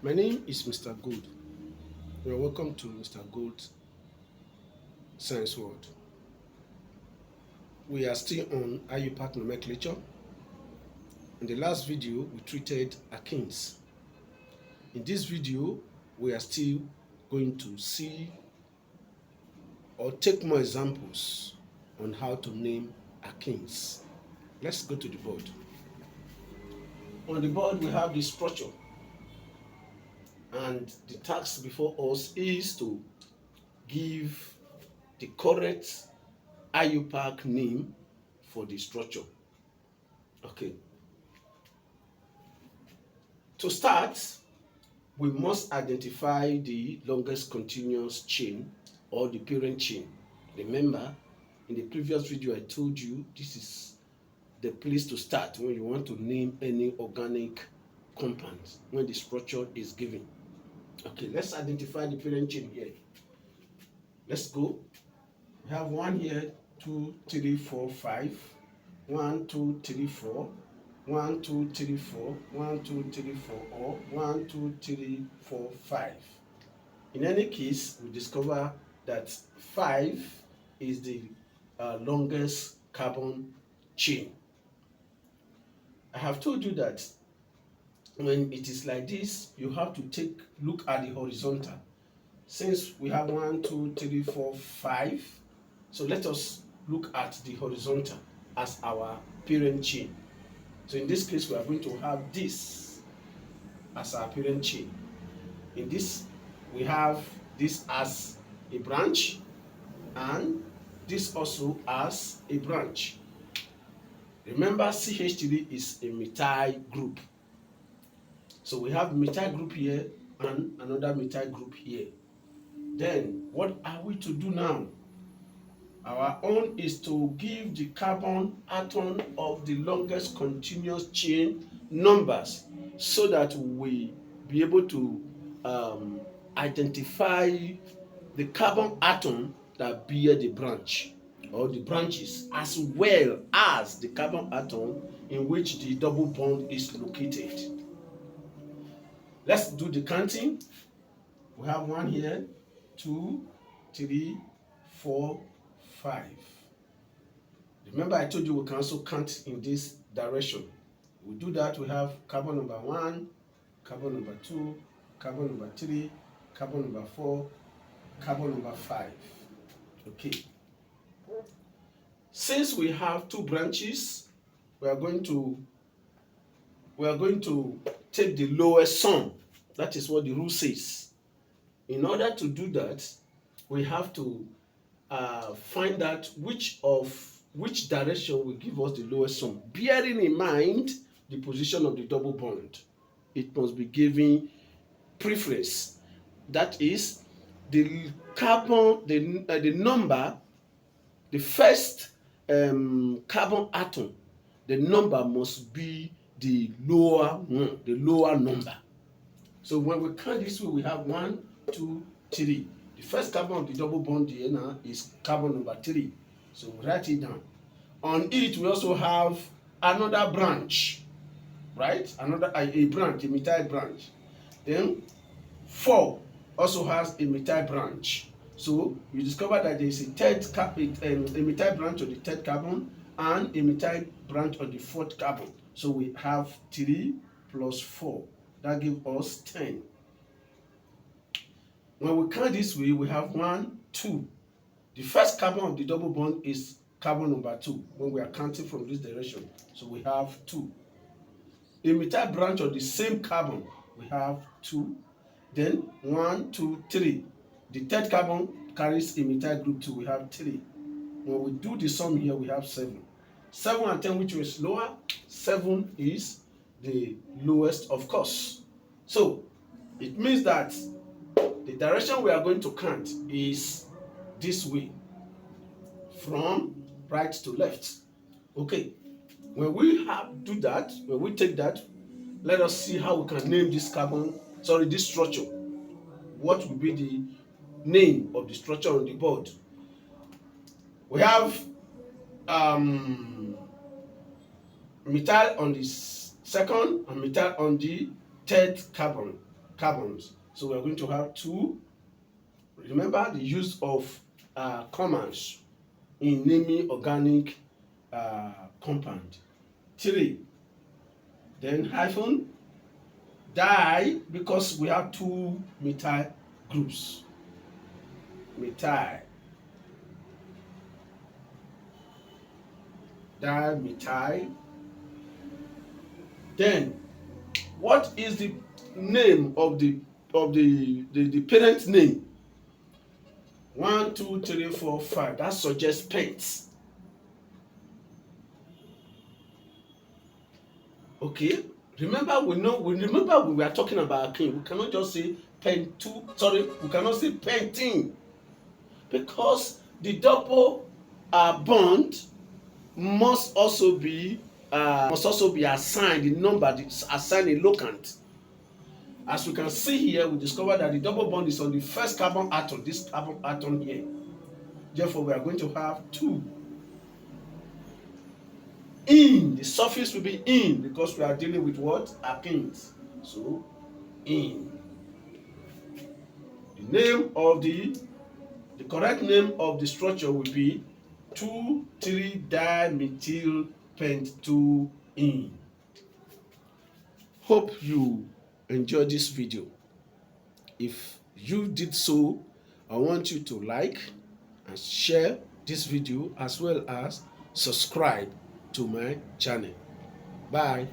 My name is Mr. Gold. You're welcome to Mr. Gold's Science World. We are still on IUPAC nomenclature. In the last video, we treated Alkenes. In this video, we are still going to see or take more examples on how to name Alkenes. Let's go to the board. On the board, we have the structure, and the task before us is to give the correct IUPAC name for the structure. Okay. To start, we must identify the longest continuous chain or the parent chain. Remember, in the previous video I told you this is the place to start when you want to name any organic compound when the structure is given. Okay, let's identify the parent chain here. Let's go. We have one here, 2, 3, 4, 5. 1, 2, 3, 4. 1, 2, 3, 4. 1, 2, 3, 4, or 1, 2, 3, 4, 5. In any case, we discover that 5 is the longest carbon chain. I have told you that when it is like this, you have to look at the horizontal. Since we have 1, 2, 3, 4, 5, so let us look at the horizontal as our parent chain. So in this case, we are going to have this as our parent chain. In this, we have this as a branch, and this also as a branch. Remember, CH3 is a methyl group. So we have methyl group here and another methyl group here. Then, what are we to do now? Our own is to give the carbon atom of the longest continuous chain numbers so that we be able to identify the carbon atom that bear the branch or the branches, as well as the carbon atom in which the double bond is located. Let's do the counting. We have 1 here, 2, 3, 4, 5. Remember, I told you we can also count in this direction. We do that, we have carbon number 1, carbon number 2, carbon number 3, carbon number 4, carbon number 5. Okay. Since we have 2 branches, we are going to take the lowest sum. That is what the rule says. In order to do that, we have to find out which direction will give us the lowest sum, bearing in mind the position of the double bond. It must be given preference. That is, the carbon, the number, the first carbon atom, the number must be the lower one, the lower number. So when we count this way, we have 1, 2, 3. The first carbon of the double bond here now is carbon number 3. So we write it down. On it, we also have another branch, right? A branch, a methyl branch. Then 4 also has a methyl branch. So you discover that there is a methyl branch on the third carbon and a methyl branch on the fourth carbon. So we have 3 plus 4. That gives us 10. When we count this way, we have 1, 2. The first carbon of the double bond is carbon number 2 when we are counting from this direction. So we have 2. A methyl branch of the same carbon, we have 2. Then 1, 2, 3. The third carbon carries a methyl group 2, we have 3. When we do the sum here, we have 7. 7 and 10, which was lower, 7 is the lowest, of course. So it means that the direction we are going to count is this way, from right to left. Okay, when we do that, when we take that, let us see how we can name this this structure. What will be the name of the structure on the board? We have methyl on the second and methyl on the third carbon carbons. So we're going to have 2. Remember the use of commas in naming organic compound. 3. Then hyphen di, because we have 2 methyl groups. Methyl, dimethyl. Then what is the name of the parent name? 1, 2, 3, 4, 5. That suggests pent. Okay. Remember we were talking about alkene. We cannot just say pentu. Sorry, we cannot say pentene, because the double bond must also be assigned the number, assigned a locant. As we can see here, we discover that the double bond is on the first carbon atom, this carbon atom here. Therefore, we are going to have 2. In, the suffix will be in, because we are dealing with what? Alkenes. So, in. The name of the correct name of the structure will be 2,3-dimethyl-pent-2-ene. Hope you enjoyed this video. If you did so, I want you to like and share this video, as well as subscribe to my channel. Bye.